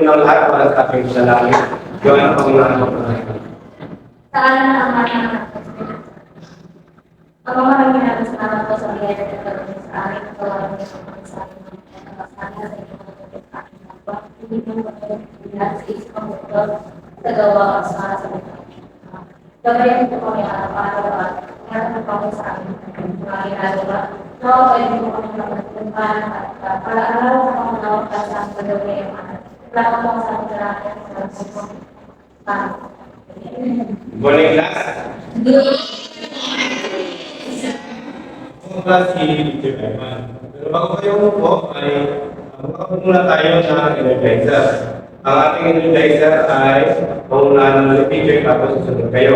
ng lahat para sa ating salangit. Yun ang pangunahan ko na ito. Saan na ang mga ang mga maraming salamat po sa biyaya na nagkaroon sa akin at tawagan niyo sa akin at nakasama sa inyong mga aking kapwa. Hindi mo magpapagpilat sa isip ang mundo sa gawa at sa mga. Gabayan po kami araw-araw at meron po kami sa amin mga ginagawa. Pwede po kami magpapagpilan at para-araw po kami nawagpas sa pagawin ang wala ko sa pagkarayan sa Morning class. Class si Teacher Evan. Pero bago kayo po ay makapagmula tayo ng energizer. Ang ating energizer ay paunahan ng teacher tapos susunod kayo.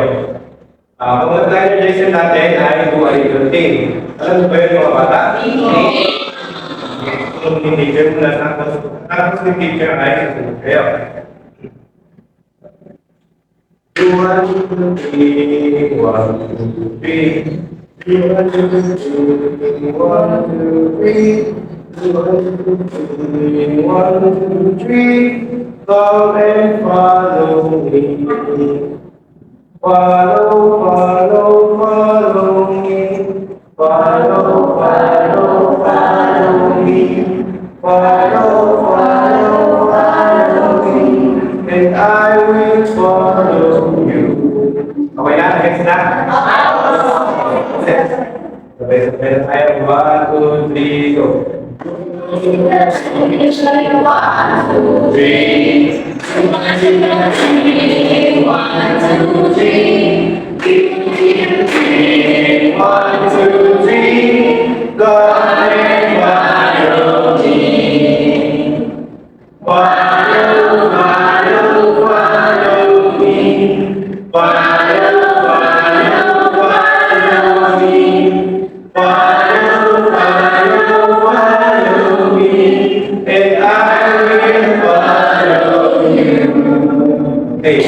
Ang energizer natin ay buhay routine. Alam mo ba yun mga bata? Susunod ni teacher muna tapos ni teacher ay susunod kayo. 1, 2, 3, 1, 2, 3. 1, 2, 3, 1, 2, 3. 1, 2, 3, 1, 2, 3. Come and follow me. Follow, follow, follow me. Follow, follow, follow me. Follow, follow, follow me. And I will follow you. Okay na? Next na? Sabay-sabay na tayo. 1, 2, 3, go. 1, 2, 3. 1, 2, 3. God and follow me. Follow, follow, follow me. Follow, follow, follow me. Follow, follow, follow me. And I will follow you. Okay,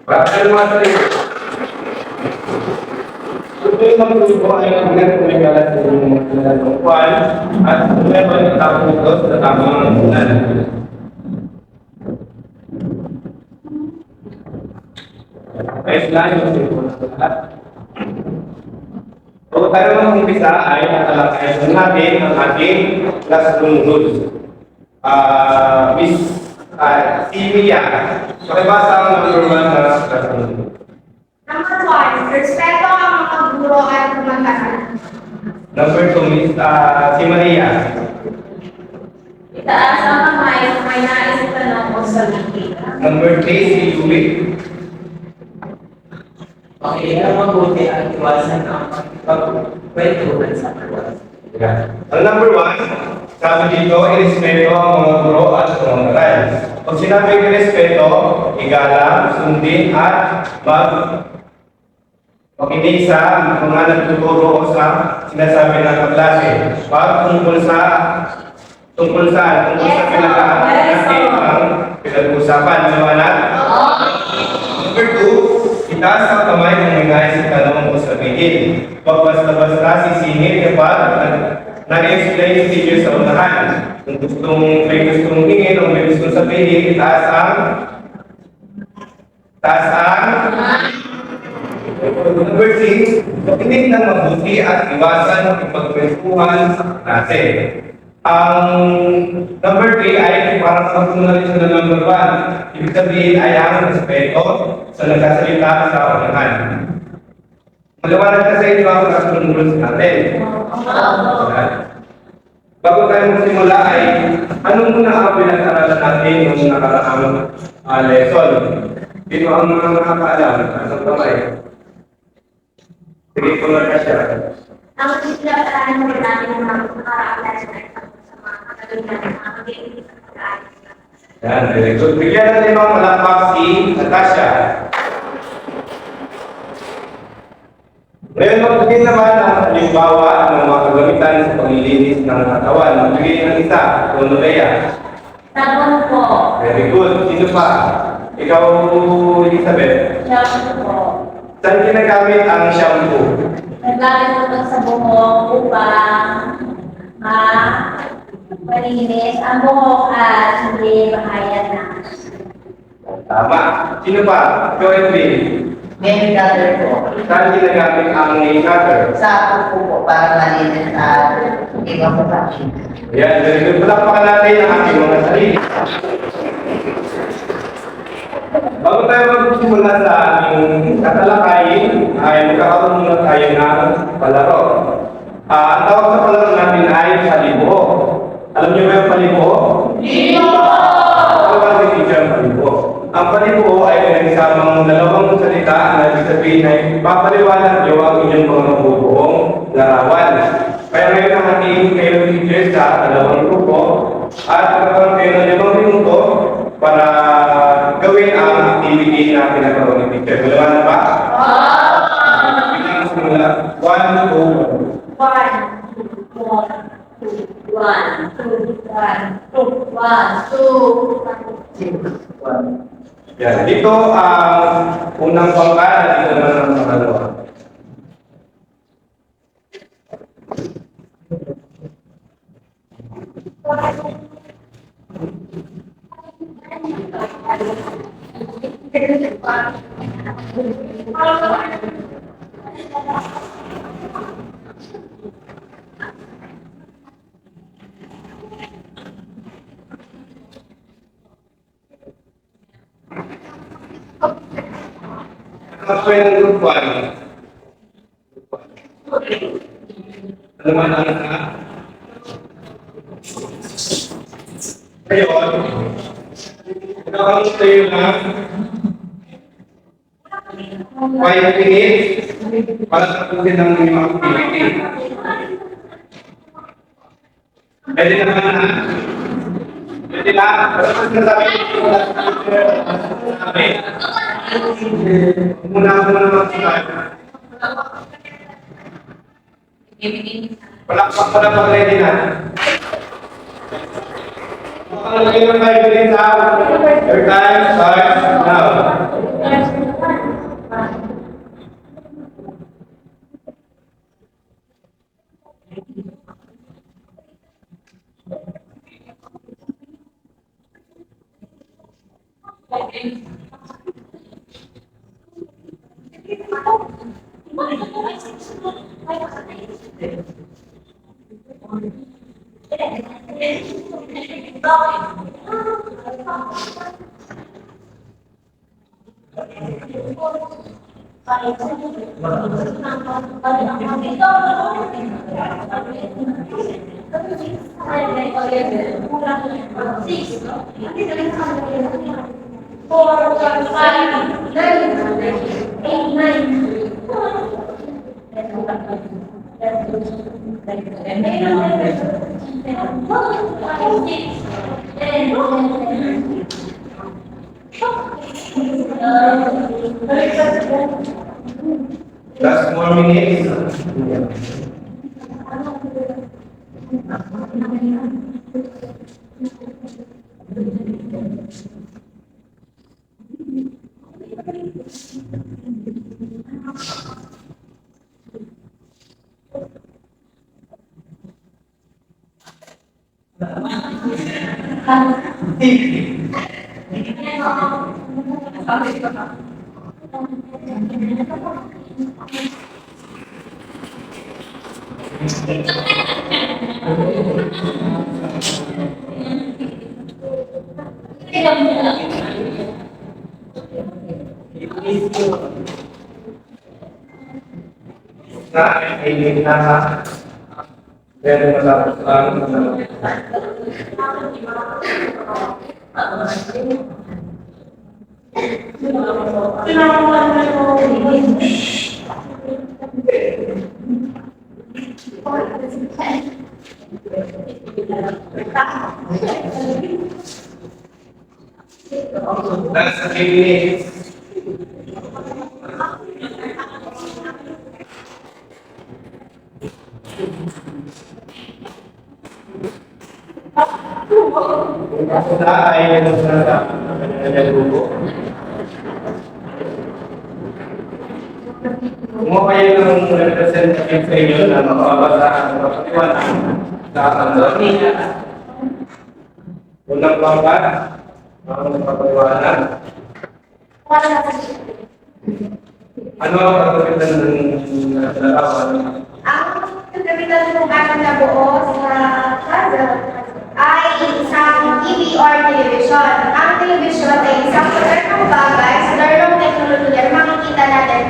bakit mga sarili? Ito yung maglubo ay hanggang kumagalat sa inyong mga tungkuan at meron yung tapos ito sa tamang bulan. Ayos lang yung simple na lahat. Bago tayo mag-umpisa ay natalakayan natin ang ating classroom rules. Miss si Mia, pakibasa ang number 1 na classroom rules. Number 1, respeto ang mga guro at kumakasan. Number 2, Miss si Maria. Itaas ang kamay kung may nais itanong o sabihin. Number 3, si Yui. Pakinggan mabuti at iwasan ang pagkwentuhan sa perwas. Ang number 1, sabi dito, irespeto ang mga guro at umangaral. Pag sinabi irespeto, igalang, sundin at makinig sa mga nagtuturo o sa sinasabi ng kaklase. Pag tungkol sa pinag-aaral natin ang pinag-usapan. Maliwanag? Number 2, itaas ang kamay kung may nais itanong o sabihin. Huwag basta-basta sisingit kapag nag-explain si teacher sa unahan. Kung may gustong hingin o may gustong sabihin, itaas ang number 6, makinig ng mabuti at iwasan ang ipagkwentuhan sa klase. Ang number 3 ay parang magsunod siya ng number 1. Ibig sabihin ay ang respeto sa nagsasalita sa unahan. Maliwanag na sa inyo ang classroom rules natin. Bago tayo magsimula ay ano muna ang pinag-aralan natin yung nakaraang lesson? Dito ang mga nakakaalam. Asang kamay? Sige po na ka siya. Ang pinag-aralan mo natin ng mga nakaraang sa mga katulad ng mga pag-iinit sa pag-aaral. Yan, very good. Bigyan natin mga malakpak si Natasha. Ngayon, magbigay naman ng halimbawa ng mga kagamitan sa paglilinis ng katawan. Magbigay ng isa, Tono Lea. Sabon po. Very good. Sino pa? Ikaw, Elizabeth. Shampoo po. Saan ginagamit ang shampoo? Naggamit po ito sa buhok upang malinis ang buhok at hindi mahayag na Tama. Sino pa? Joel B. Nail cutter po. Saan ginagamit ang nail cutter? Sa upo po para malinis at iwan po pa. Yan, very good. Palakpakan natin ang ating mga sarili. Bago tayo magsimula sa aming tatalakay, ay magkakaroon muna tayo ng palaro. Ang tawag sa palaro natin ay palibo. Alam niyo ba yung palibo? Ano ba ang teacher ang palibo? Ang palibo ay pinagsamang dalawang salita na ibig sabihin ay papaliwanag niyo ang inyong mga mabubuong larawan. Kaya ngayon ang ating kayo teacher sa dalawang grupo at magkakaroon kayo ng 5 minuto para gawin ang activity na pinagawa ng teacher. Maliwanag ba? Bilang simula. 1, 2, 1. yan. Dito ang unang bangka at dito naman ang pangalawa. Ang sway ng group 1. Ano man ang isa? Ngayon, nakakamit tayo na 5 minutes para tapusin ang inyong activity. Pwede na ba na? Pwede na? Pero mas nasabi ko sabi. Muna ako muna mag-start. Palakpak pa na pag-ready na. Ang kayo ng 5 minutes out. Your time starts now. Last 4 minutes. Pero matapos lang. That's 3 minutes. Kita ay nagsasabi ng kanyang grupo. Kung kayo ng representative sa inyo na makabasa ang kapatiwanan sa kanto, unang bangka, ang kapatiwanan, Wala na sa Ano ang pagkakitan ng larawan? Ang kagamitan ng ating nabuo sa puzzle ay isang TV or television. Ang television ay isang modernong bagay sa modernong teknolohiya. Makikita natin,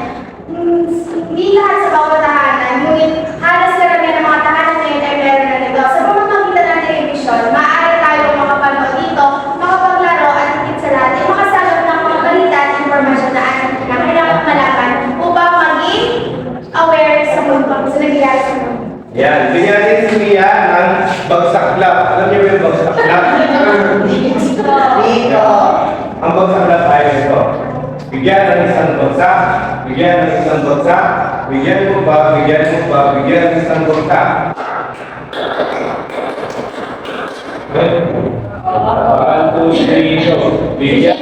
hindi lahat sa bawat tahanan, ngunit halos karamihan ng mga tahanan ngayon ay meron na nito. Sa pamamagitan ng television, maaari tayong makapanood dito, makapaglaro at higit sa lahat, ay makasagot ng mga balita at informasyon na ating kailangan malaman upang maging aware sa mundo, sa nangyayari sa mundo. Yan, bigyan natin si Mia ng bagsak lab. Alam niyo ba yung bagsak lab? Dito. Ang bagsak lab ay ito. Bigyan ng isang bagsak, bigyan ng isang bagsak, bigyan mo ba, bigyan ng isang bagsak. Okay? 1, 2, 3, go. Bigyan.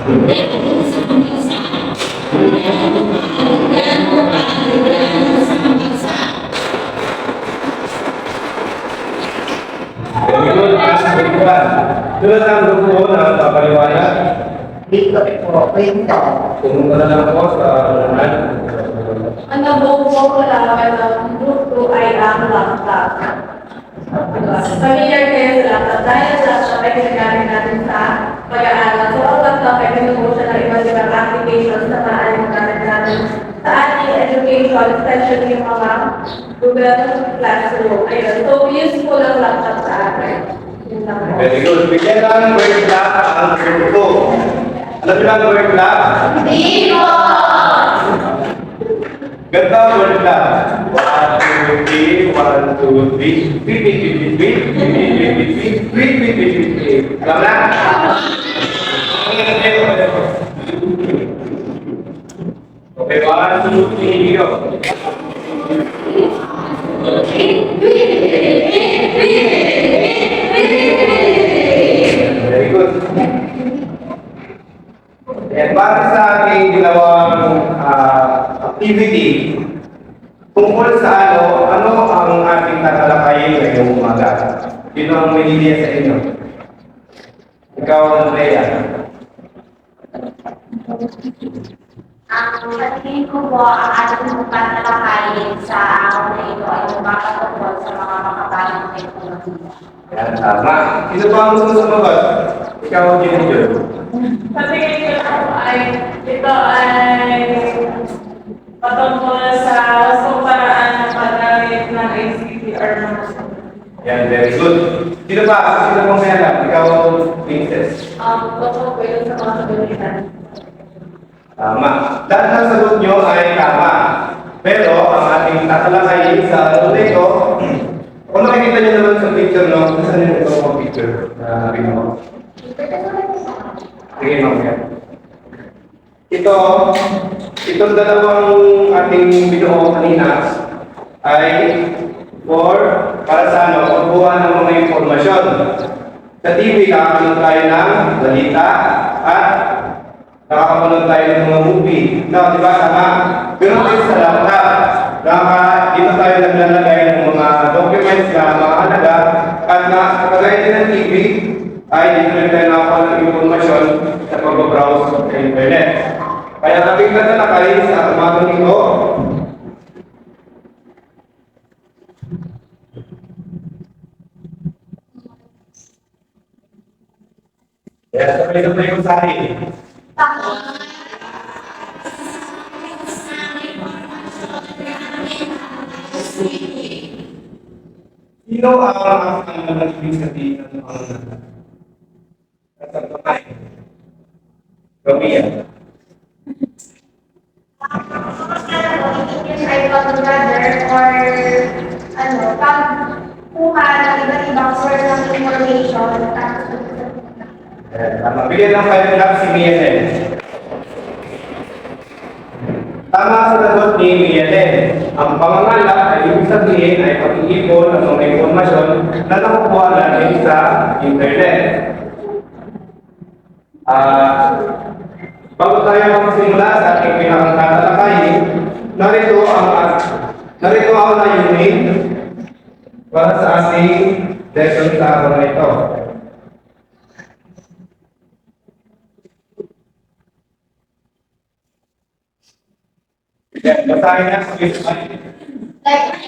Very good. Tulad ng grupo na papaliwanag, Dito po. Kwento. pumunta na lang po sa unahan. Ang nabuo ko kailangan ng grupo ay ang laptop. Familiar kayo sa laptop dahil sa laptop ay ginagamit natin sa pag-aaral. So, ang laptop ay binubuo siya ng iba't ibang applications na maaaring magamit natin sa ating education, especially yung mga Google Classroom. Ayun. So, useful ang laptop sa atin. Yun lang po. Very good. Bigyan ng word block ang grupo. Alam niyo ba ang word block? Dito! Ganda ang word block. 1, 2, 3, 1, 2, 3. Tweet. Alam na? Okay, 1, 2, 3, go. Very good. And para sa ating ginawang activity, tungkol sa ano ang ating tatalakayin ngayong umaga? Sino ang may idea sa inyo? Ikaw, Andrea. Ang patingin ko po, ang ating tatalakayin sa araw na ito ay makakatungkol sa mga makabalang teknolohiya. Yan, tama. Sino ba ang gusto sumagot? Ikaw, Junior. Sa tingin ko lang ay ito ay patungkol sa usong paraan ng paggamit ng ACT or mga Yan, very good. Sino ba? Sino pang may alam? Ikaw, Princess. tungkol ko yun sa mga kabilitan. Tama. Lahat ng sagot nyo ay tama. Pero ang ating tatalakayin sa ano nito, kung nakikita nyo naman sa picture, no? Saan nyo ito ang picture na mo? Sige, mamaya. Itong dalawang ating binuo kanina ay para sa pagbuha ng mga informasyon. Sa TV, nakakanood tayo ng balita at nakakapanood tayo ng mga movie. No, di ba? Tama. Pero din sa laptop, dito tayo naglalagay ng mga documents na mahalaga at kagaya din ng TV, ay dito rin tayo nakakuha ng informasyon sa pag-browse sa internet. Kaya kapag natalakay sa umagang ito, kaya sabay-sabay ko sa akin. Sino ang ibig sabihin ng pangalan? At ang kamay? Romia. Ay pag-gather or pagkuha ng iba't ibang source ng information tapos Tama. Bigyan ng 5 laps si Mielen. Tama sa sagot ni Mielen. Ang pangangalap ay ibig sabihin ay pag-iipon ng mga informasyon na nakukuha natin sa internet. Bago tayo magsimula sa ating pinakatatalakayin, narito ang layunin para sa ating lesson sa araw na ito. Yan, basahin na sa Facebook. Like,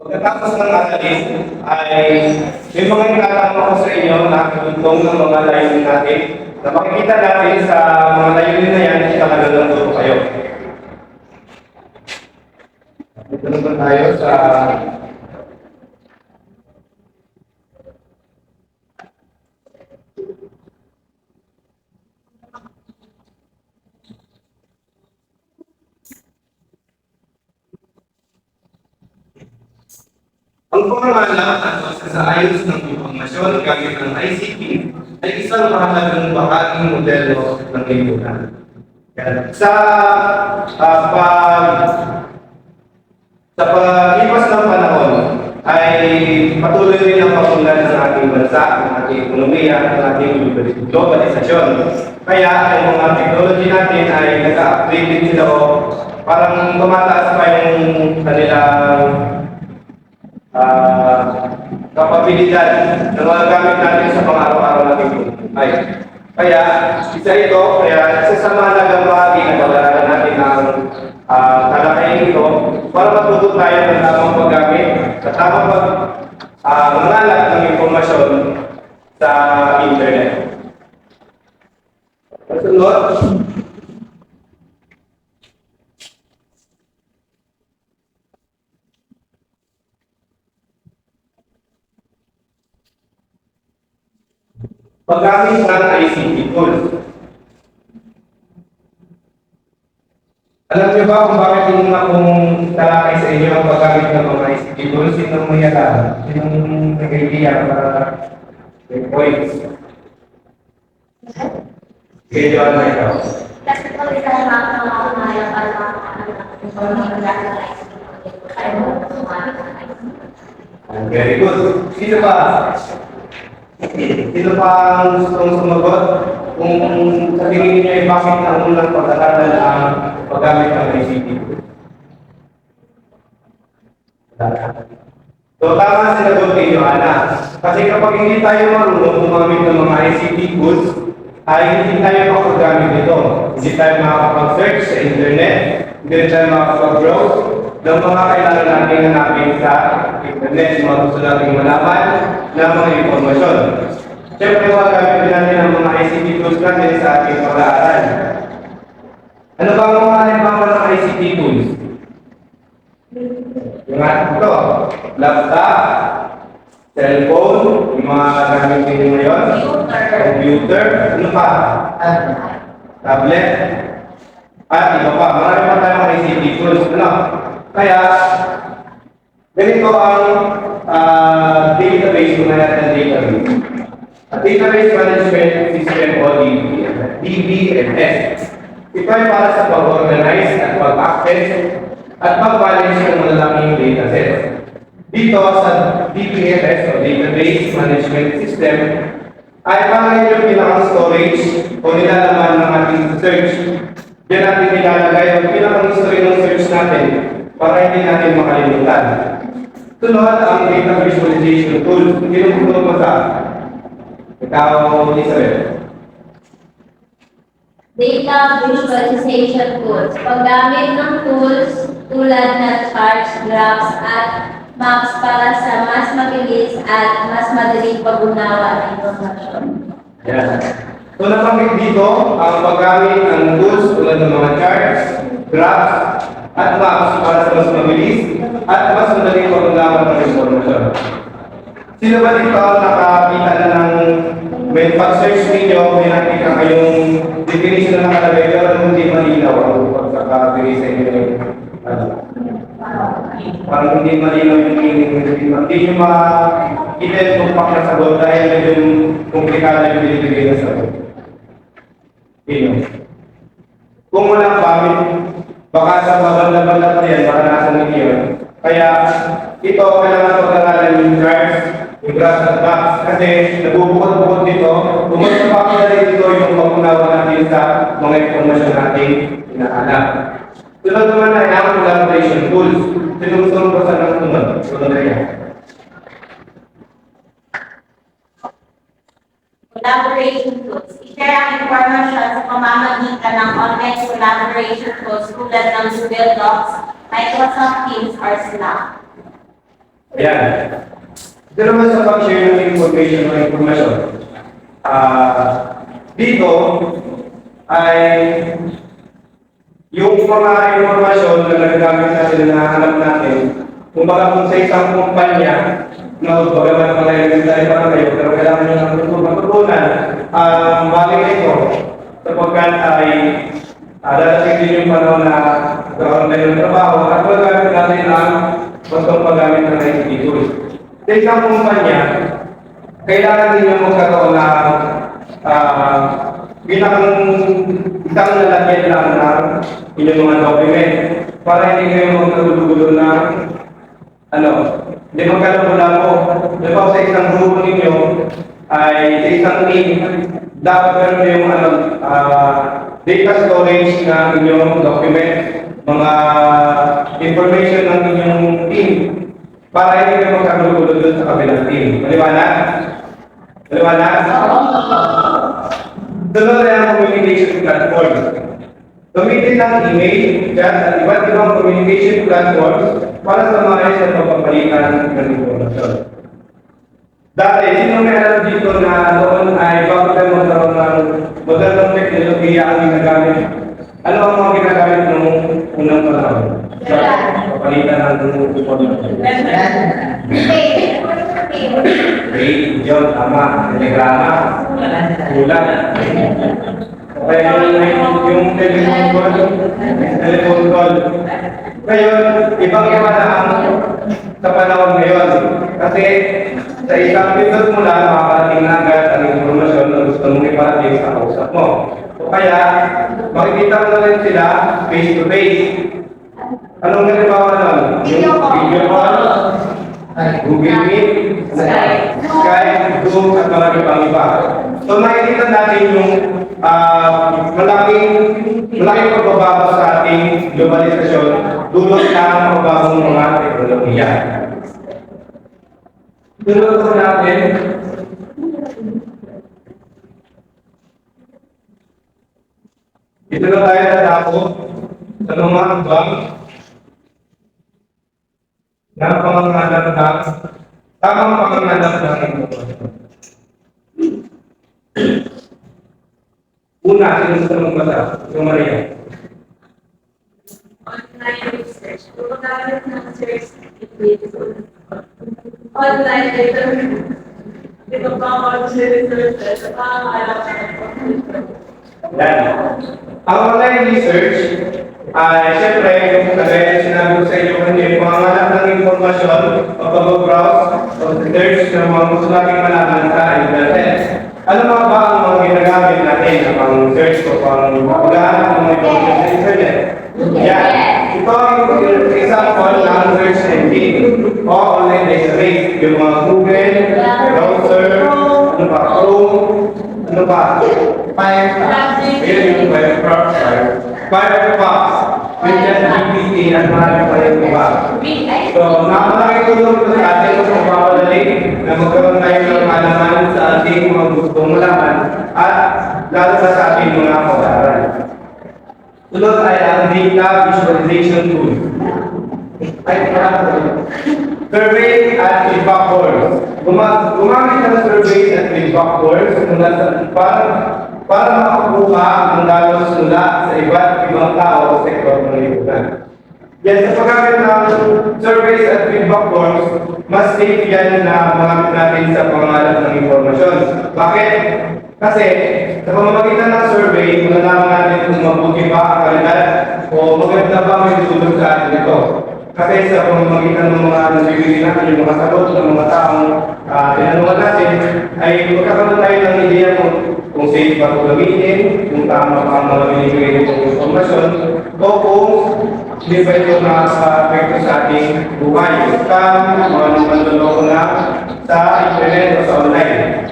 Pagkatapos ng analysis ay may mga itatanong ako sa inyo na katutong ng mga layunin natin na makikita natin sa mga layunin na yan talaga lang po kayo. Dito naman tayo sa ang pangangalaman at pagsasaayos ng impormasyon gamit ng ICT ay isang mahalagang bahaging modelo ng lipunan. Sa paglipas ng panahon ay patuloy rin ang pag-unlad ng ating bansa, ng ating ekonomiya, ng ating globalisasyon. Kaya ang mga technology natin ay nag-upgrade din sila o parang tumataas pa yung kanilang kapabilidad na magagamit natin sa pang-araw-araw natin buhay. Kaya, isa ito, isa sa mahalagang bahagi na pag-aralan natin ang talakayin ito para matuto tayo ng tamang paggamit at tamang mangalat ng impormasyon sa internet. Kasunod, paggamit ng ICT tools. Alam niyo ba kung bakit yung akong talakay sa inyo ang paggamit ng mga ICT tools? Sinong may alam? Sinong nag-idea para may points? Kaya John na ikaw. kasi po isa lang ang mga para Very good. Sino pa? Sino pa ang gustong sumagot? Kung sa tingin niyo ay bakit na unang pag-aralan ang paggamit ng ICT? So tama sinagot ni Joanna. Kasi kapag hindi tayo marunong gumamit ng mga ICT tools, ay hindi tayo makagamit nito. Hindi tayo makakapag-search sa internet, hindi tayo makakapag-browse ng mga kailangan natin hanapin sa internet, mga gusto natin malaman ng mga impormasyon. Siyempre, magagamit din natin ang mga ICT tools natin sa ating pag-aaral. Ano ba ang mga halimbawa ng ICT tools? Yung ating ito, laptop, cellphone, yung mga gamit din ngayon, computer, ano pa? Tablet, at iba pa. Marami pa tayong ICT tools. Ano? Kaya, ganito ang database kung natin database. Database Management System o DBMS. Ito ay para sa pag-organize at pag-access at mag-manage ng malalaking datasets. Dito sa DBMS o Database Management System ay parang yung pinaka-storage o nilalaman ng ating search. Diyan natin nilalagay ang pinaka-history ng search natin para hindi natin makalimutan. Sunod ang data visualization tool. Tinutulong mo sa ikaw, Elizabeth. Data visualization tools. Paggamit ng tools tulad ng charts, graphs, at maps para sa mas mabilis at mas madaling pag-unawa ng informasyon. Yan. So nabanggit dito ang paggamit ng tools tulad ng mga charts, graphs, at maps para sa mas mabilis at mas madaling pag-unawa ng informasyon. Sino ba dito ang nakakita na ng may pag-search ninyo, may nakita kayong definition na nakalagay pero hindi malinaw ang pagkakabili sa inyo yung parang hindi malinaw yung meaning. Hindi nyo makita yung tumpak na sagot dahil medyo komplikado yung binibigay na sagot. Kung walang gamit, baka sa babanda-banda pa yan, baka nasa ninyo yun. Kaya ito kailangan pag-aralan yung drives, yung graphs at maps kasi nabubukod-bukod dito. Kung mas napakilala dito yung pag-unawa natin sa mga informasyon natin inaalam. Sunod naman ay ang collaboration tools. Sinusunod ko sa ng sunod. Sunod na yan. Collaboration tools. I-share ang informasyon sa pamamagitan ng online collaboration tools tulad ng Google Docs, Microsoft Teams, or Slack. Ayan. Ito naman sa pag-share ng information o informasyon. Dito ay yung mga informasyon na nagagamit natin na nahanap natin, kumbaga kung sa isang kumpanya, no, bagaman pa kayo nagsasabi para kayo, pero kailangan nyo ng matutunan, bagay na ito, sapagkat ay dadating din yung panahon na magkaroon tayo ng trabaho at magamit natin ang bastong paggamit ng ICT tools. Sa isang kumpanya, kailangan din yung magkaroon ng isang lalagyan lang ng inyong mga document para hindi kayo magkagulo-gulo ng hindi magkalabo-labo. Di ba sa isang grupo ninyo ay sa isang team, dapat meron yung data storage ng inyong document, mga information ng inyong team para hindi kayo magkagulo-gulo dun sa kabilang team. Maliwanag? Maliwanag? Sunod ay ang communication platform. Gamitin ng email, chat, at iba't ibang communication platforms para sa maayos na pagpapalitan ng informasyon. Dati, sino may alam dito na noon ay bago tayo magkaroon ng modernong teknolohiya ang ginagamit? Ano ang mga ginagamit ng unang panahon? Sa pagpapalitan ng informasyon. Radio, tama, telegrama, ulan. Kaya yung telephone call. Ngayon, ibang-iba na ang sa panahon ngayon. Kasi sa isang pindot mo lang, makakarating na agad ang informasyon na gusto mong iparating sa kausap mo. O kaya, makikita mo na rin sila face-to-face. Anong halimbawa nun? Video call, Google Meet, Skype, Zoom, at mga ibang-iba. So nakikita natin yung malaking pagbabago sa ating globalisasyon dulot ng pagbabagong mga teknolohiya. Dulot ko natin ito na tayo natapos sa mga ibang na pangangalap ng tamang pangangalap ng informasyon. Una, sinusunod mong basa, yung Maria. Online research. Gumagamit ng search engine. Online data. Dito pa ako research. Alam ko. Yan. Ang online research, siyempre, yung kagaya na sinabi ko sa inyo kanina, yung pangangalap ng informasyon, pag-browse, pag-search ng mga gusto nating malaman sa internet. Ano mga ba ang mga ginagamit natin ang search ko pang magulahan ng mga information sa internet? Yan. Ito ang example ng search engine o online database. Yung mga Google, browser, ano pa, Chrome, ano pa, Firefox. Ayan yung Firefox. With ChatGPT at marami pa rin iba. So, napakalaking tulong ito sa atin kung mapapadali na magkaroon tayo ng malaman sa ating mga gustong malaman at lalo na sa ating mga pag-aaral. Tulad ay ang data visualization tool. Survey at feedback forms. Gumamit ng surveys at feedback forms para makakuha ang dalos mula sa iba't ibang tao sa sektor ng lipunan. Yan, sa paggamit ng surveys at feedback forms, mas safe yan na magamit natin sa pangalap ng informasyon. Bakit? Kasi sa pamamagitan ng survey, malalaman natin kung mabuti ba ang kalidad o maganda ba may tutulong sa atin ito. Kasi sa pamamagitan ng mga nagbibigay natin, yung mga sagot ng mga taong tinanungan natin, ay magkakaroon tayo ng ideya kung safe ba ito gamitin, kung tama pa ang mga binibigay nitong informasyon, o kung Hindi ba ito nakaka-apekto sa ating buhay? Scam, mga manloloko na sa internet o sa online.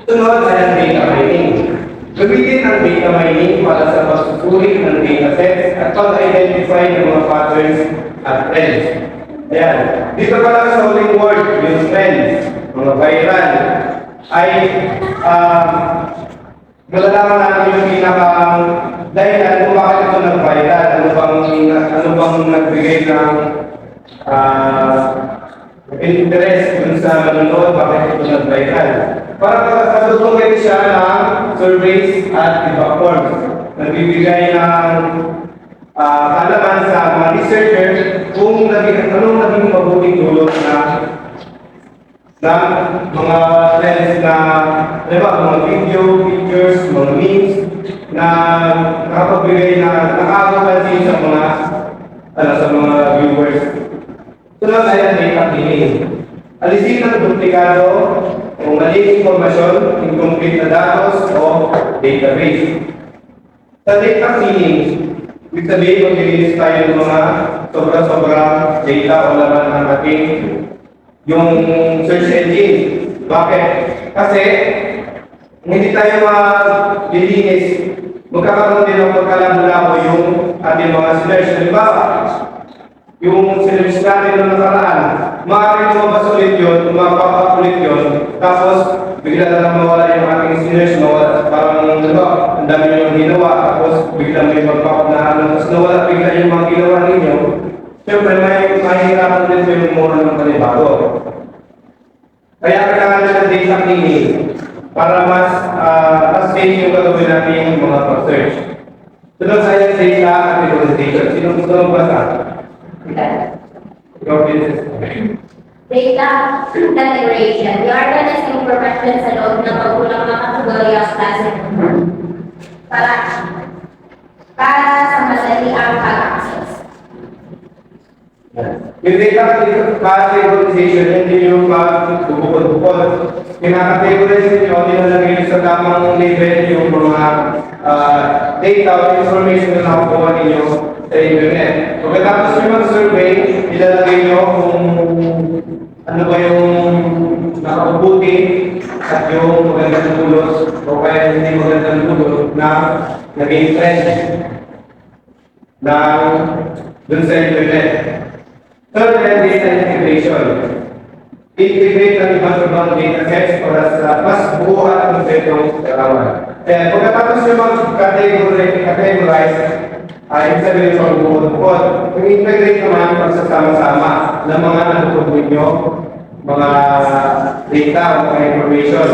Sunod ay ang data mining. Gamitin ang data mining para sa pagsusuri ng datasets at pag-identify ng mga patterns at trends. Ayan. Dito pa lang sa huling word, yung trends, mga viral, ay malalaman natin yung pinakang dahilan kung bakit ito nag-viral, ano bang nagbigay ng interest dun sa nanonood, bakit ito nag-viral. Para katutungin siya ng surveys at iba forms. Nagbibigay ng kaalaman sa mga researchers kung anong naging mabuting dulot ng mga trends na, diba, mga video, pictures, mga memes na nakapagbigay na nakakapansin sa mga viewers. Sunod ay ang data cleaning. Alisin ang duplikado o maling informasyon, incomplete na datos o database. Sa data cleaning, ibig sabihin mag-release tayo ng mga sobra-sobrang data o laman ng ating yung search engine. Bakit? Kasi hindi tayo mag-lilinis, magkakaroon din ng pagkalamula ko yung ating mga search. Halimbawa, yung search natin ng nakaraan, maaaring lumabas ulit yun, mapapap ulit yun, tapos bigla na lang mawala yung ating search, parang ang dami nyo ginawa, tapos bigla may mag-pop na tapos nawala bigla yung mga ginawa ninyo. Siyempre, mahihirapan din yung mura ng panibago. Kaya kailangan na ng data cleaning para mas safe yung gagawin natin yung mga pag-search. Sunod sa yung data categorization. Sino gusto mong basa? Ikaw, Princess. Data categorization. The organized information sa loob ng pagkulang ng kategorya o klase para sa madali ang pag-access. Yung data categorization, hindi yung pag-bukod-bukod. Kinakategorize nyo, nilalagay nyo sa tamang level yung mga data o information na nakukuha ninyo sa internet. Pagkatapos nyo mag-survey, nilalagay nyo kung ano ba yung nakabubuti at yung magandang tulos o kaya hindi magandang tulos na naging trend na dun sa internet. Third, data integration. Integrate ang ibang data sets para sa mas buo at kompletong kalaman. Pagkatapos nyo mag-categorize, ibig sabihin pang bukod-bukod. Yung integrate naman pagsasama-sama ng mga natutog ninyo, mga data o mga information.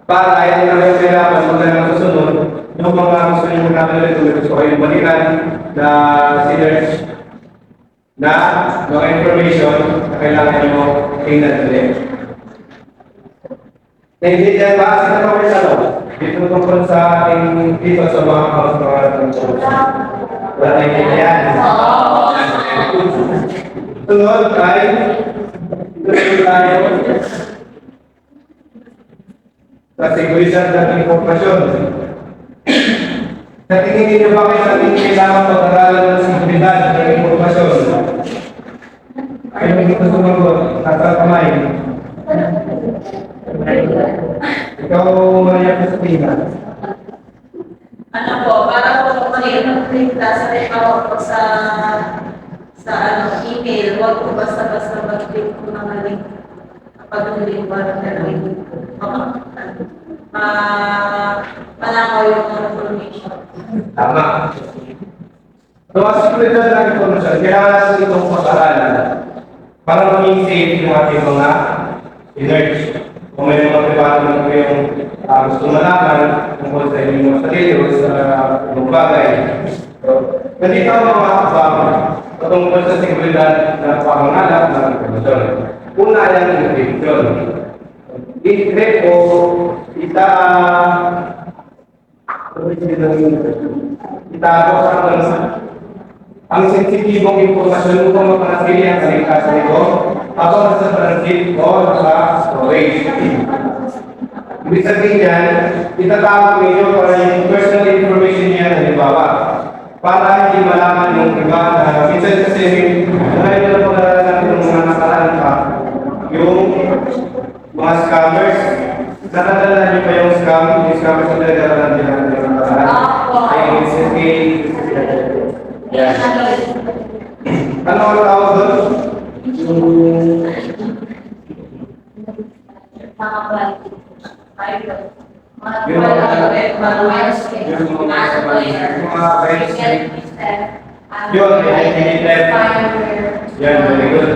Para ayaw na kayo kailangan magandang susunod, yung mga gusto nyo natin ulit gusto kayong balikan na sinerge na mga information na kailangan nyo tingnan ulit. Naiintindihan ba? Sino pa may tanong? Dito tungkol sa ating dito sa mga tungkol. Wala naiintindihan. Sunod ay tuloy tayo sa seguridad ng impormasyon. Sa tingin ninyo bakit natin kailangan pag-aralan ng seguridad ng impormasyon? Ay, may gusto sumagot, nasa kamay. Ikaw, Maria Cristina. Ano po, para po maliit ng printa sa tinawag ko sa email, huwag po basta-basta mag-click po ng link kapag hindi parang link. Malakaw yung information. Tama. So, as seguridad ng impormasyon, kailangan natin itong pag-aralan para maging safe yung ating mga search. Kung may mga privado na yung gusto malaman tungkol sa inyong mga sarili o sa ibang bagay. So, ganito ang mga kasama patungkol sa seguridad na pangangalap ng informasyon. Una yan ang encryption. I-decrypt o itago sa ang sensitibong informasyon kung mapanatili ang kaligtasan nito habang nasa transit o nasa storage. Ibig sabihin yan, itatawag ninyo para yung personal information niya, halimbawa, para hindi malaman yung iba na minsan kasi dahil na po natin ng mga nakaraan pa, yung mga scammers, nakadala niyo pa yung scammers na nagdala nila ng nakaraan. Ay, Kaya ano, ano ang tawag doon? mga quality. Ayun. Mga Yung quality. mga- Yun, identity theft. Yan, very good.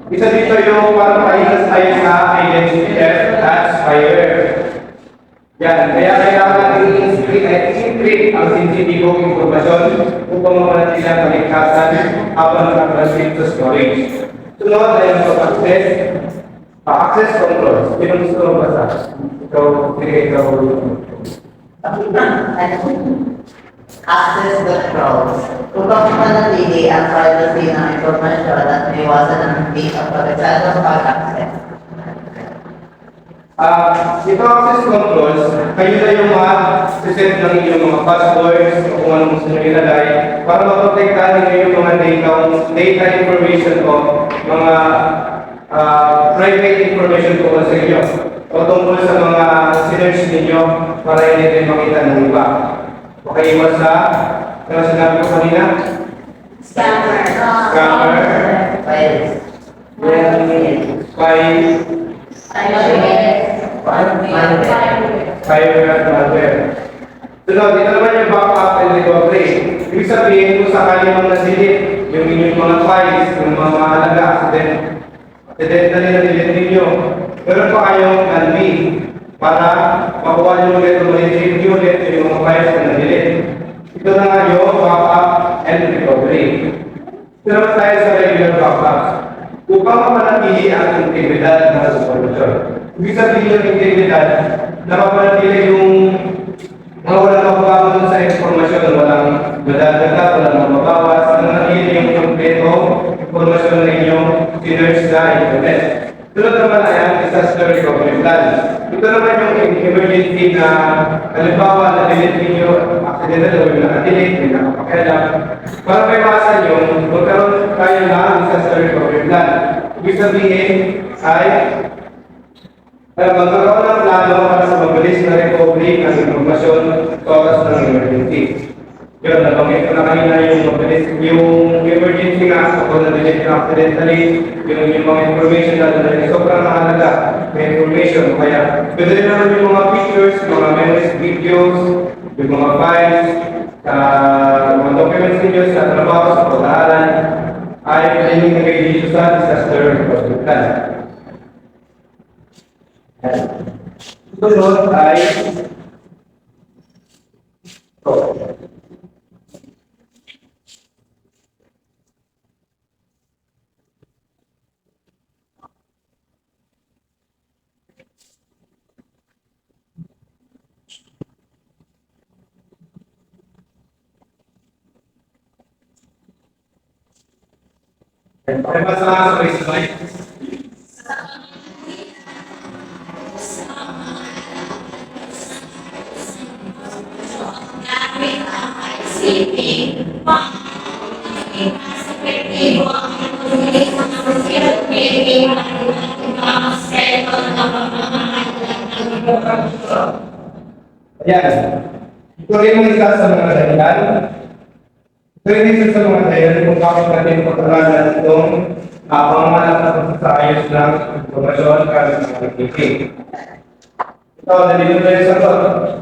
Isa dito yung parang pahilas tayo sa identity theft at spyware. Yan, kaya kailangan i-encrypt ang sensitibong impormasyon upang mapanatili ang kaligtasan habang nakatransmit sa storage. Sunod ay ang access. Access control. Sino gusto mo basa? Ikaw, sige, ikaw. Access controls. Upang mapanatili ang privacy ng impormasyon at maiwasan ang hindi ang pagkaksadong pag-access. Ito access controls, kayo na yung set ng inyong mga passwords o kung anong gusto nyo ilagay para maprotektahan ninyo yung mga data information o mga private information tungkol sa inyo o tungkol sa mga sinerge ninyo para hindi rin makita ng iba. Okay, iwas sa ano sinabi ko kanina? Scammer. Scammer. Files. Spy. Spyware at malware. Sunod, ito naman yung backup and recovery. Ibig sabihin kung sakali mong nasilip yung inyong mga files, yung mga mahalaga, accident na nila ninyo. Meron pa kayong plan B para makuha nyo ulit o ma-retrieve ulit yung mga files na nasilip. Ito na nga yung backup and recovery. Ito naman tayo sa regular backups. Upang mapanatili ang integridad ng supervisor. Ibig sabihin yung integridad, na mapanatili yung mga walang mababago sa informasyon, walang madadagdag, walang mababawas, nanatili yung kompleto informasyon na inyong sinerge sa internet. Sunod naman ay ang disaster recovery plan. Ito naman yung emergency na halimbawa na delete ninyo accidental o yung nakadelete, may nakapakialam. Para may maasan yun, magkaroon tayo ng disaster recovery plan. Ibig sabihin ay magkaroon ng plano para sa mabilis na recovery ng informasyon sa oras ng emergency. Yun, nabanggit ko na kanina yung mabilis, yung emergency nga, kung na-delete yung accidentally, yung mga information na na sobrang mahalaga na information. Kaya, pwede rin naman yung mga pictures, mga memories, videos, yung mga files, mga documents ninyo sa trabaho, sa pag-aaral, ay pwede yung nagay dito sa disaster recovery plan. Sunod ay ay masalah sabay-sabay. Ayan. Ito rin ang isa sa mga dahilan. Ito rin isa sa mga dahilan kung bakit natin pag-aralan itong pangmalak na pagsasaayos ng informasyon kahit ng activity. Ito, nalito tayo sa ito.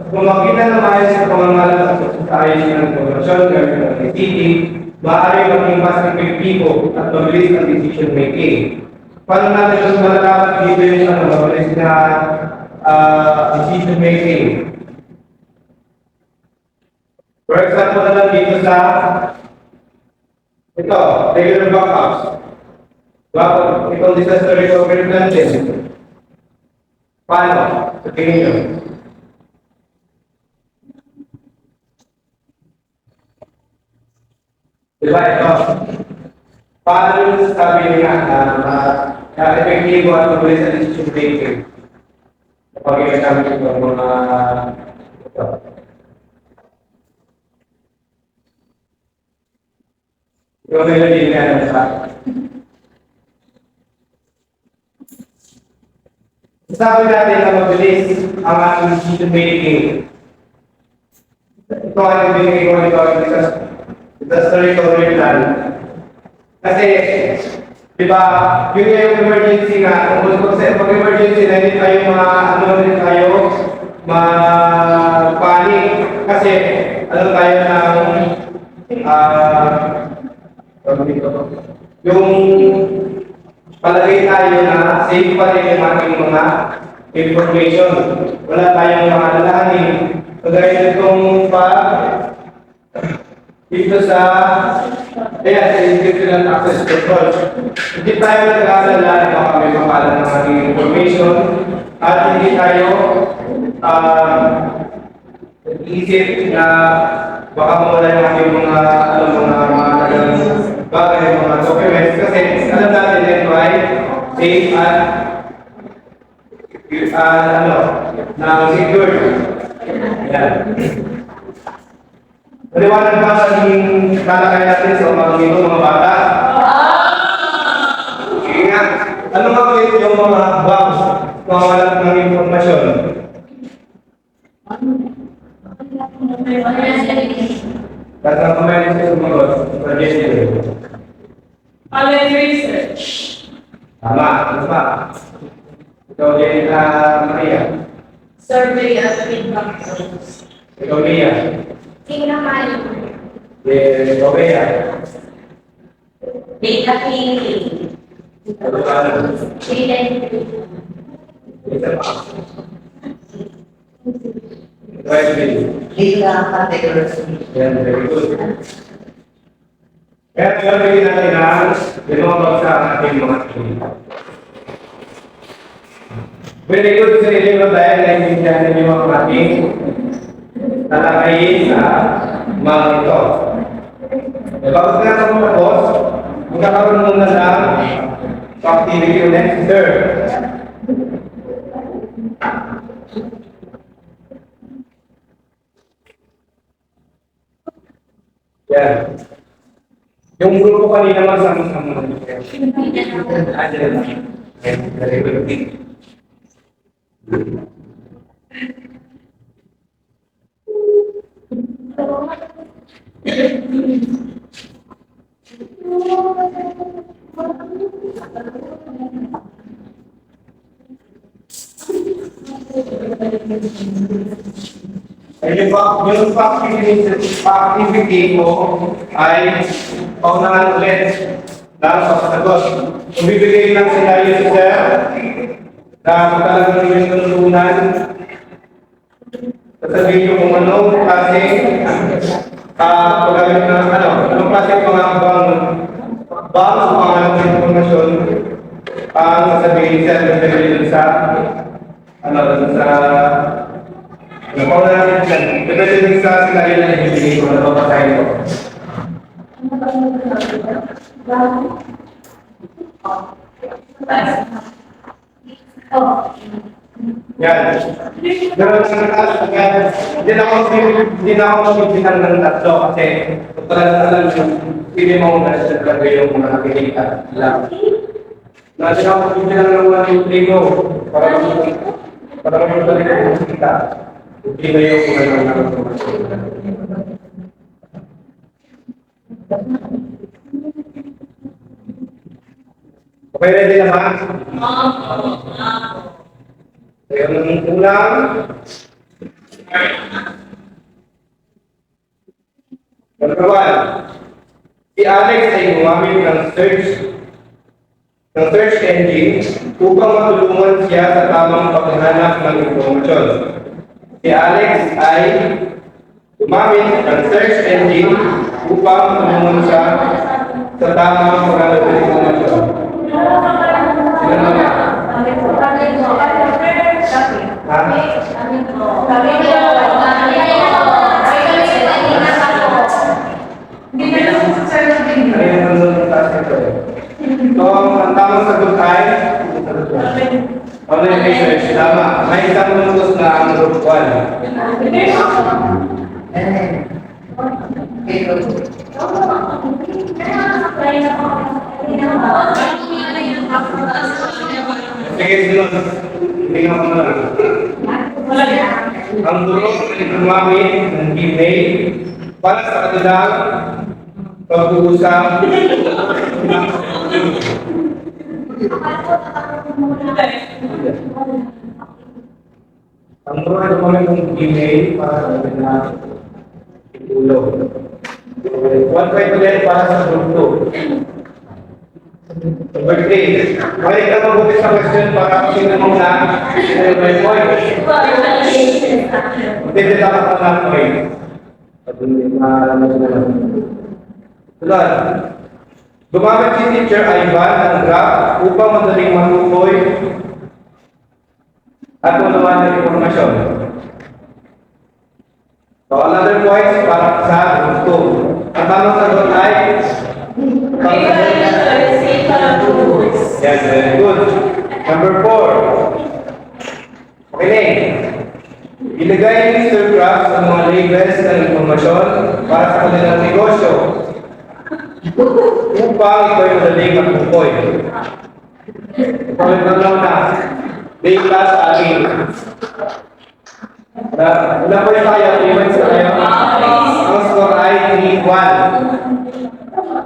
Kung makita na maayos sa pangmalak na pagsasaayos ng informasyon kahit ng activity, maaari maging mas epektibo at mabilis ang decision making. Paano natin mas malalaman dito yung mabilis na decision making? For example, na lang dito sa ito, regular backups. Itong disaster recovery plan din. Paano? Sa tingin nyo? Diba ito? Paano yung sabi nga na epektibo at mabilis ang decision making? Kapag ginagamit ito mga ito. Yung melody na ano sa. Sabi natin na mabilis ang ating decision making. Ito ang binigay ko nito disaster plan. Kasi, di ba, yun yung emergency nga. Kung sa pag-emergency na hindi tayo hindi tayo ma-panic. Kasi, ano tayo ng yung palagay tayo na safe pa rin yung ating mga information. Wala tayong makalalahanin. Kagaya nitong dito sa Institutional Access Control. Hindi tayo nag-aalala na baka may makalan ng ating information at hindi tayo isip na baka mawala yung ating mga bagay, mga documents kasi alam natin na ito ay safe at na secure. Yan. Maliwanag ba sa naging talakay natin sa umagang ito, mga bata? Sige nga. Ano nga po yung mga box na wala ng impormasyon? At ang kumain sa sumunod, project Allen research. Tama, ano pa? Ikaw din Maria. Survey at feedback tools. Ikaw Mia. Sino naman? Ikaw Bea. Data cleaning. Ano ka na? Data Isa pa. Ikaw Emily. Data categories. Yan, very good. Kaya gagawin natin ang lumabag sa ating mga team. Very good sa inyo dahil naiintindihan ninyo mga ating talakayin sa mga ito. Bago na ito matapos, magkakaroon muna ng activity ulit. Third. Yan. Yung grupo kanina masama-sama na dito. Very good. Yung activity mo ay paunahan ulit ng pagsasagot. Kung bibigay lang sila yung sir na talagang yung tuntunan, sasabihin nyo kung anong klase paggamit ng anong klase bang o pangalan ng informasyon ang sasabihin sir na dun sa napauna natin dyan. Depende din sa sila yun na ibibigay ko na papasahin ko. Yan. Pero sa taas, hindi na ako magbibigyan ng tatlo kasi talagang alam yung pili mo na siya talaga yung mga nakikita lang. Nasa ako magbibigyan ng mga ligo para magpapalik ko makikita. Hindi na yung mga nakikita. Okay, ready na ba? Tayo ng kulang. Number 1. Si Alex ay gumamit ng search engine upang matulungan siya sa tamang paghahanap ng impormasyon. Si Alex ay gumamit ng search engine upang matulungan siya sa tamang paghahanap ng impormasyon. Sino naman? So, ang tamang sagot ay online research. Tama. May isang lutos na ang group 1. Sige, sunod. Tingnan ko na lang. Ang guro ay gumamit ng email para sa kanilang pag-uusap. Ang guro ay gumamit ng email para sa kanilang tulong. 1.5 ulit para sa group 2. Number 3. Balik ka mabuti sa question para sino mo na may point. Hindi dapat ka lang point. Sunod. Gumamit si Teacher Ivan ng graph upang madaling matukoy at maluwan ng informasyon. So, another point para sa group 2. Ang tamang sagot ay yes, very good. Number 4. Okay. Ilagay ni Mr. Krabs ang mga labels ng informasyon para sa kanilang negosyo upang ito'y madaling matukoy. Ito'y naglaw na. Data sa akin. Wala po yung kaya, payments na kayo. Ang score ay 3-1.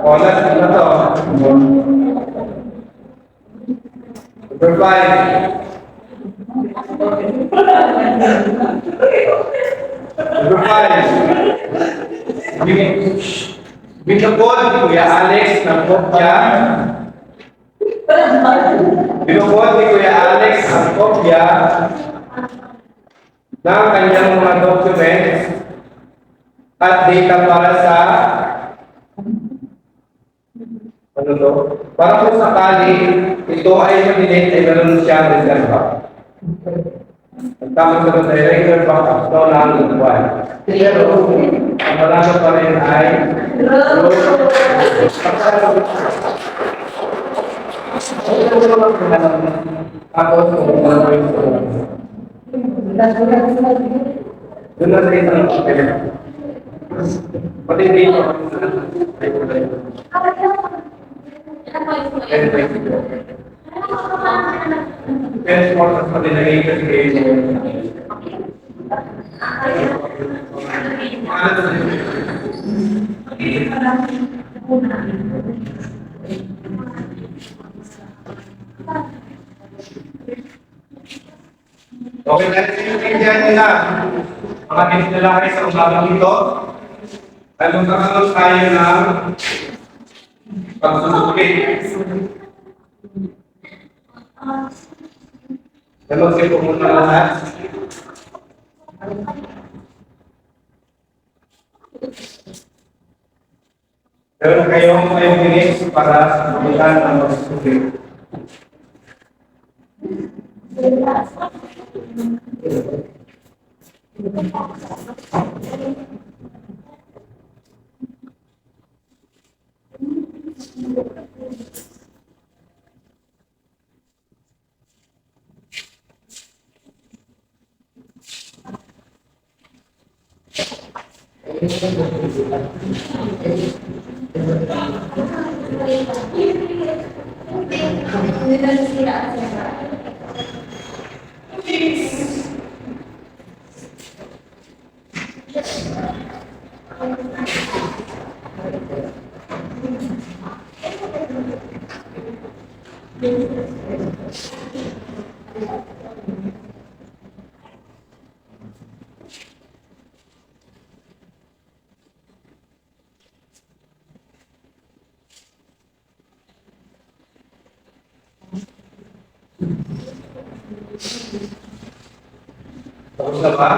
O, last na to. Number 5. Number 5. Binukod ni Kuya Alex ng kopya. Binukod ni Kuya Alex ang kopya ng kanyang mga documents at data para sa ano to? Para kung sakali ito ay madilit ay meron siyang reserva. Ang tamang sagot ay regular backup. Ito na ang nagbuwan. Pero, ang malaga pa rin ay tapos kung ano yung doon na sa isang pati dito depends more sa pati kasi okay, dahil sinunod nila mga tinitalahay sa umagang ito ay magkakaroon tayo ng pagsusukit. Nalagay ko muna lahat. Meron kayong 5 minutes para sabihan ang pagsusukit. Tapos na ba?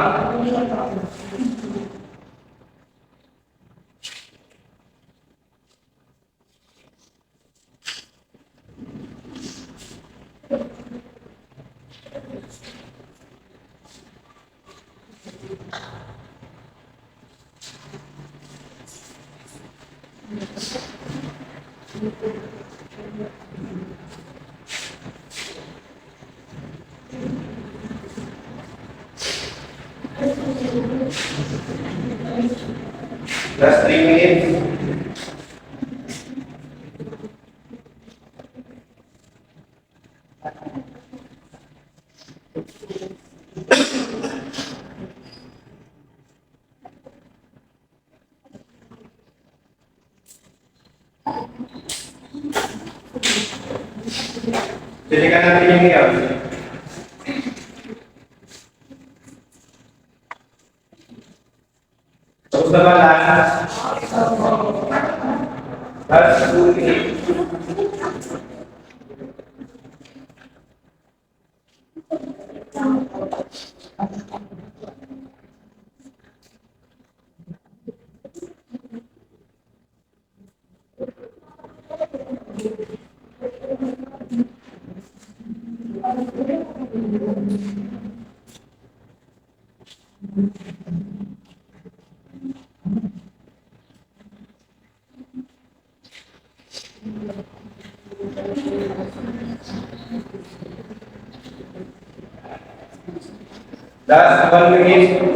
Last 3 minutes. Silikan natin yung iyon. Tapos na ba lahat? That's good. Last 1 minute.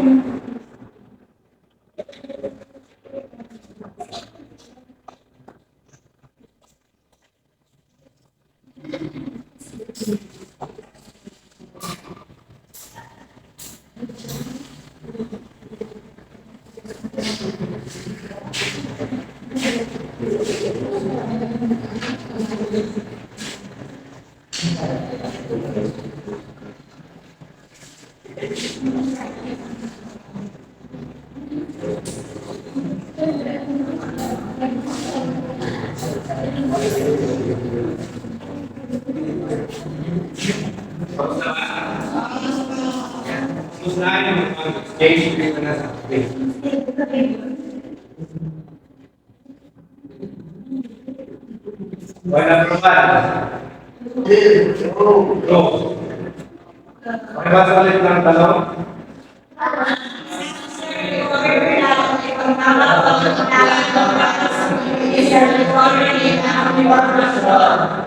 Usahain yung exchange rate na nasa atin. Wala naman. Go. May basa ulit ng tanong?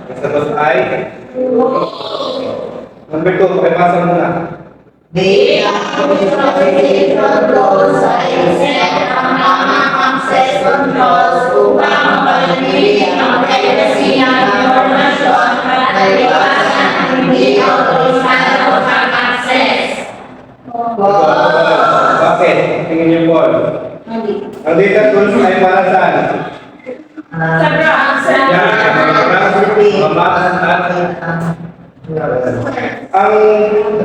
Ang sagot ay? Number 2, pakibasa mo na. Di ang interpretation laws ay iset ang mga access controls upang mapanatili ang privacy ng impormasyon at iwasan ang hindi autorisado ang access. Bakit? Tingin niyo po. Ang data tools ay para saan? Sa browser.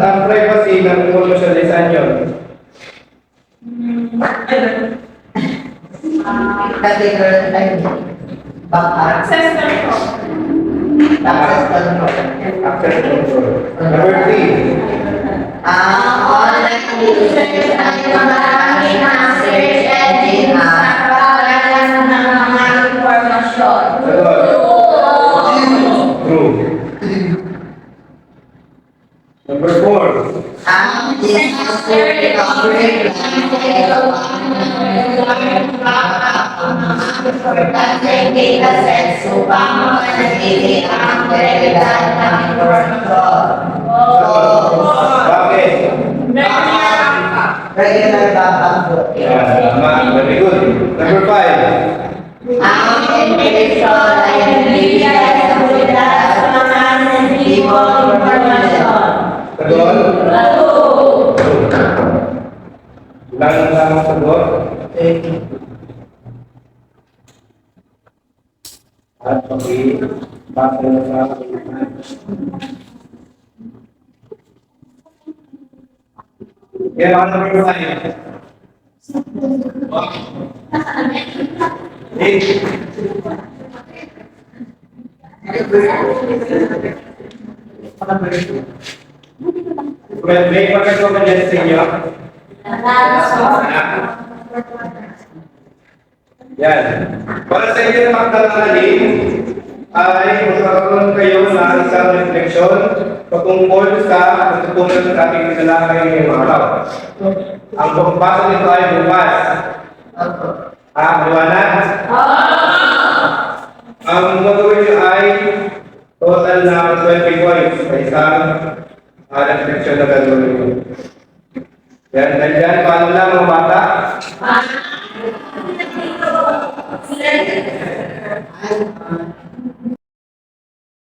Ang privacy ng commercialization yun. Category ay Access control. access control. Access control. Number 3. Ang online users ay maraming ang search engine sa pagkakalan ng mga impormasyon. Sagot. True. Number 4. Ang disaster recovery plan ay importanteng datasets upang mapanatili ang integridad ng impormasyon. Bakit? Regular backup po. Tama. Very good. Number 5. Ang encryption ay nagbibigay sa seguridad sa mga sensitibong impormasyon. Sagot. Ilang ang tamang sagot? At basa na sa yan ang number 5. 8. May pagkakaroon ba dyan sa inyo? Yan. Para sa inyo ng magdalali, ay magkakaroon kayo ng isang refleksyon patungkol sa pagtutunan ng ating pinalakay ngayong araw. Ang pagbasa nito ay bukas. Maliwanag? Ang gagawin nyo ay total na 20 points sa isang refleksyon na gagawin nyo. Yan, dyan, paano lang mga bata? Sila